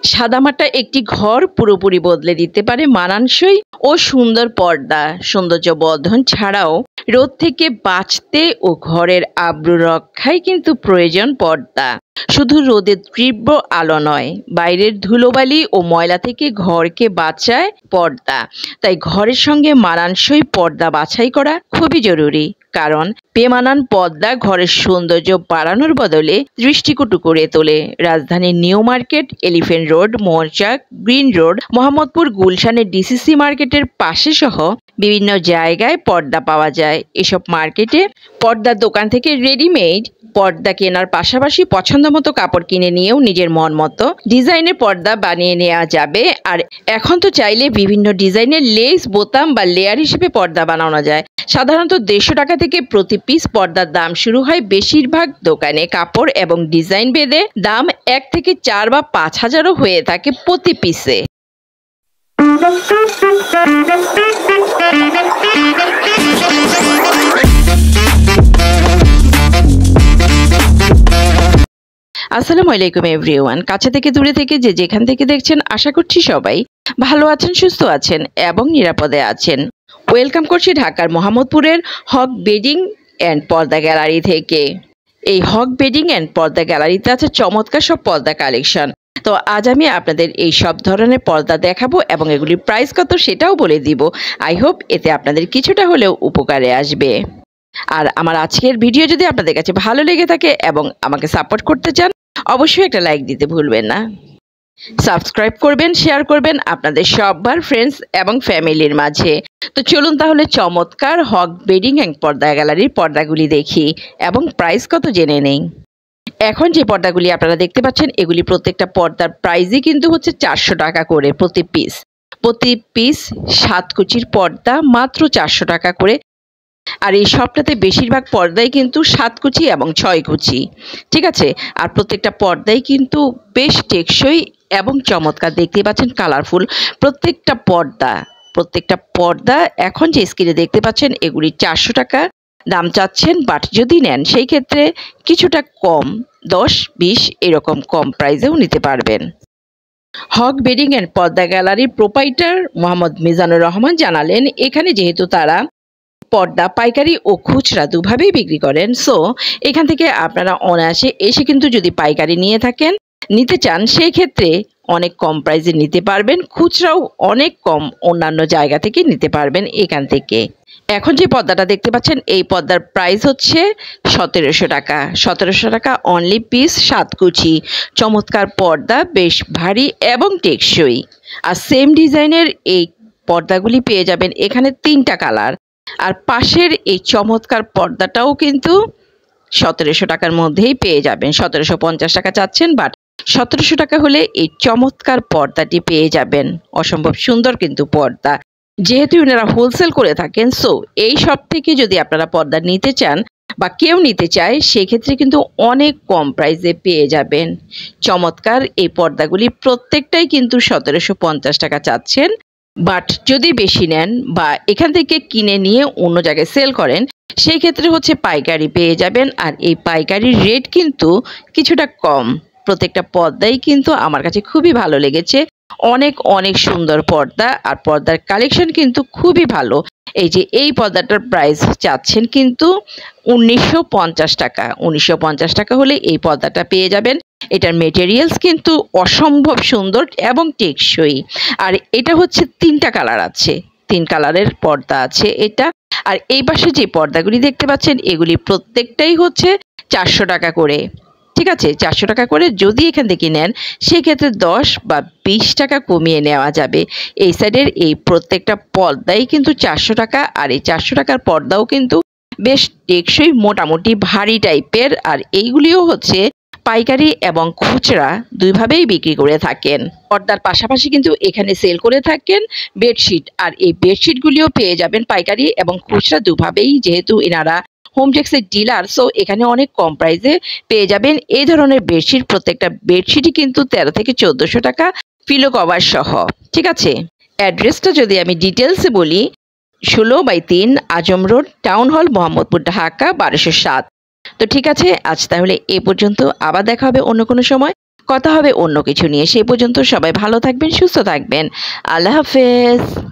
সাদামাটা একটি ঘর পুরোপুরি বদলে দিতে পারে মানানসই ও সুন্দর পর্দা। সৌন্দর্য বর্ধন ছাড়াও রোদ থেকে বাঁচতে ও ঘরের আবরু রক্ষায় কিন্তু প্রয়োজন পর্দা। শুধু রোদের তীব্র আলো নয়, বাইরের ধুলোবালি ও ময়লা থেকে ঘরকে বাঁচায় পর্দা। তাই ঘরের সঙ্গে মানানসই পর্দা বাছাই করা খুবই জরুরি, কারণ বেমানান পর্দা ঘরের সৌন্দর্য বাড়ানোর বদলে দৃষ্টিকটু করে তোলে। রাজধানীর নিউ মার্কেট, এলিফ্যান্ট রোড, মৌচাক, গ্রিন রোড, মোহাম্মদপুর, গুলশানের ডিসিসি মার্কেটের পাশে সহ বিভিন্ন জায়গায় পর্দা পাওয়া যায়। এসব মার্কেটে পর্দার দোকান থেকে রেডিমেড পর্দা কেনার পাশাপাশি পছন্দমতো কাপড় কিনে নিয়েও নিজের মন মতো ডিজাইনের পর্দা বানিয়ে নেওয়া যাবে। আর এখন তো চাইলে বিভিন্ন ডিজাইনের লেস, বোতাম বা লেয়ার হিসেবে পর্দা বানানো যায়। সাধারণত 150 টাকা থেকে প্রতি পিস পর্দার দাম শুরু হয়। বেশিরভাগ দোকানে কাপড় এবং ডিজাইন ভেদে দাম 1 থেকে 4 বা 5,000ও হয়ে থাকে প্রতি পিসে। আসসালামু আলাইকুম এভরিওয়ান। কাছে থেকে দূরে থেকে যে যেখান থেকে দেখছেন, আশা করছি সবাই ভালো আছেন, সুস্থ আছেন এবং নিরাপদে আছেন। ওয়েলকাম করছি ঢাকার মোহাম্মদপুরের হক বেডিং অ্যান্ড পর্দা গ্যালারি থেকে। এই হক বেডিং অ্যান্ড পর্দা গ্যালারিতে আছে চমৎকার সব পর্দা কালেকশন। তো আজ আমি আপনাদের এই সব ধরনের পর্দা দেখাবো এবং এগুলির প্রাইস কত সেটাও বলে দিব। আই হোপ এতে আপনাদের কিছুটা হলেও উপকারে আসবে। আর আমার আজকের ভিডিও যদি আপনাদের কাছে ভালো লেগে থাকে এবং আমাকে সাপোর্ট করতে চান, অবশ্যই একটা লাইক দিতে ভুলবেন না। সাবস্ক্রাইব করবেন, শেয়ার করবেন আপনাদের সবার ফ্রেন্ডস এবং ফ্যামিলির মাঝে। তো চলুন তাহলে চমৎকার হক বেডিং অ্যান্ড পর্দা গ্যালারির পর্দাগুলি দেখি এবং প্রাইস কত জেনে নেই। এখন যে পর্দাগুলি আপনারা দেখতে পাচ্ছেন, এগুলি প্রত্যেকটা পর্দার প্রাইসই কিন্তু হচ্ছে 400 টাকা করে প্রতি পিস। প্রতি পিস 7 কুচির পর্দা মাত্র 400 টাকা করে। আর এই সবটাতে বেশিরভাগ পর্দাই কিন্তু 7 কুচি এবং 6 কুচি, ঠিক আছে। আর প্রত্যেকটা পর্দাই কিন্তু বেশ টেকসই এবং চমৎকার। দেখতে পাচ্ছেন কালারফুল প্রত্যেকটা পর্দা এখন যে স্ক্রিনে দেখতে পাচ্ছেন, এগুলি 400 টাকা দাম চাচ্ছেন। বাট যদি নেন সেই ক্ষেত্রে কিছুটা কম, 10-20 এরকম কম প্রাইসেও নিতে পারবেন। হক বেডিং অ্যান্ড পর্দা গ্যালারির প্রোপাইটার মোহাম্মদ মিজানুর রহমান জানালেন, এখানে যেহেতু তারা পর্দা পাইকারি ও খুচরা দুভাবেই বিক্রি করেন, সো এখান থেকে আপনারা অনায়াসে এসে কিন্তু যদি পাইকারি নিতে চান সেই ক্ষেত্রে অনেক কম প্রাইসে নিতে পারবেন। খুচরাও অনেক কম অন্যান্য জায়গা থেকে নিতে পারবেন এখান থেকে। এখন যে পর্দাটা দেখতে পাচ্ছেন, এই পর্দার প্রাইস হচ্ছে 1700 টাকা। 1700 টাকা অনলি পিস 7 কুচি। চমৎকার পর্দা, বেশ ভারী এবং টেকসই। আর সেম ডিজাইনের এই পর্দাগুলি পেয়ে যাবেন এখানে 3টা কালার। আর পাশের এই চমৎকার পর্দাটাও কিন্তু 1700 টাকার মধ্যেই পেয়ে যাবেন। 1750 টাকা চাচ্ছেন, বাট 1700 টাকা হলে এই চমৎকার পর্দাটি পেয়ে যাবেন। অসম্ভব সুন্দর কিন্তু পর্দা। যেহেতু ওনারা হোলসেল করে থাকেন, সো এই সব থেকে যদি আপনারা পর্দা নিতে চান বা কেউ নিতে চায়, সেক্ষেত্রে কিন্তু অনেক কম প্রাইসে পেয়ে যাবেন। চমৎকার এই পর্দাগুলি প্রত্যেকটাই কিন্তু 1750 টাকা চাচ্ছেন। বাট যদি বেশি নেন বা এখান থেকে কিনে নিয়ে অন্য জায়গায় সেল করেন, সেই ক্ষেত্রে হচ্ছে পাইকারি পেয়ে যাবেন। আর এই পাইকারির রেট কিন্তু কিছুটা কম। প্রত্যেকটা পর্দাই কিন্তু আমার কাছে খুবই ভালো লেগেছে। অনেক অনেক সুন্দর পর্দা, আর পর্দার কালেকশন কিন্তু খুবই ভালো। এই যে এই পর্দাটার প্রাইস চাচ্ছেন কিন্তু 1950 টাকা। 1950 টাকা হলে এই পর্দাটা পেয়ে যাবেন। এটার মেটেরিয়ালস কিন্তু অসম্ভব সুন্দর এবং টেকসই। আর এটা হচ্ছে 3টা কালার আছে, 3 কালারের পর্দা আছে এটা। আর এই পাশে যে পর্দাগুলি দেখতে পাচ্ছেন, এগুলি প্রত্যেকটাই হচ্ছে 400 টাকা করে, ঠিক আছে। 400 টাকা করে যদি এখান থেকে নেন, সেক্ষেত্রে 10 বা 20 টাকা কমিয়ে নেওয়া যাবে। এই সাইডের এই প্রত্যেকটা পর্দাই কিন্তু 400 টাকা। আর এই 400 টাকার পর্দাও কিন্তু বেশ টেকসই, মোটামুটি ভারী টাইপের। আর এইগুলিও হচ্ছে পাইকারি এবং খুচরা দুইভাবেই বিক্রি করে থাকেন। পর্দার পাশাপাশি কিন্তু এখানে সেল করে থাকেন বেডশিট। আর এই বেডশিটগুলিও পেয়ে যাবেন পাইকারি এবং খুচরা দুভাবেই, যেহেতু এনারা হোমটেক্সের ডিলার, সো এখানে অনেক কম প্রাইসে পেয়ে যাবেন এই ধরনের বেডশিট। প্রত্যেকটা বেডশিটই কিন্তু 1300 থেকে 1400 টাকা পিলো কভার সহ, ঠিক আছে। অ্যাড্রেসটা যদি আমি ডিটেলসে বলি, 16/3 আজম road, town hall, Mohammadpur, Dhaka 1207। তো ঠিক আছে, আজ তাহলে এ পর্যন্ত। আবার দেখা হবে অন্য কোনো সময়। কথা হবে অন্য কিছু নিয়ে। সেই পর্যন্ত সবাই ভালো থাকবেন, সুস্থ থাকবেন। আল্লাহ হাফেজ।